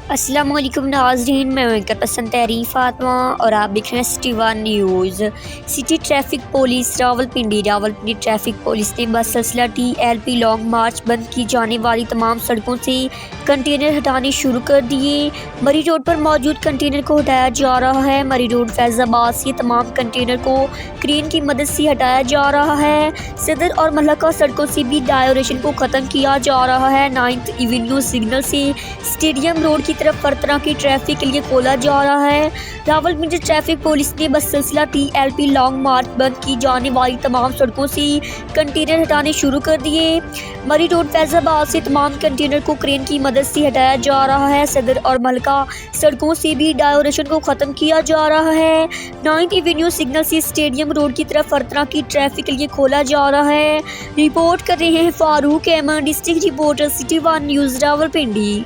अस्सलाम वालेकुम नाज़रीन, मैं वेंकट पसंद तहरीर फातमा और आप देख रहे हैं city one news. City traffic police Rawalpindi traffic police ने बस सिलसिला TLP लॉन्ग मार्च बंद की जाने वाली तमाम सड़कों से कंटेनर हटाने शुरू कर दिए। मरी रोड पर मौजूद कंटेनर को हटाया जा रहा है। मरी रोड फैज़ाबाद से तमाम कंटेनर को क्रेन की मदद से हटाया जा रहा है। सदर और मलका सड़कों से भी डायरेक्शन को ख़त्म किया जा रहा है। 9th एवेन्यू सिग्नल से स्टेडियम रोड की तरफ हर तरह की ट्रैफिक के लिए खोला जा रहा है। रावलपिंडी ट्रैफिक पुलिस ने बस सिलसिला TLP लॉन्ग मार्च बंद की जाने वाली तमाम सड़कों से कंटेनर हटाने शुरू कर दिए। मरी रोड फैज़ाबाद से तमाम कंटेनर को क्रेन की मदद से हटाया जा रहा है। सदर और मलका सड़कों से भी डायरेक्शन को ख़त्म किया जा रहा है। 9th एवेन्यू सिग्नल से स्टेडियम रोड की तरफ हर तरह की ट्रैफिक के लिए खोला जा रहा है। रिपोर्ट कर रहे हैं Farooq Ahmed, district reporter, city one news, Rawalpindi.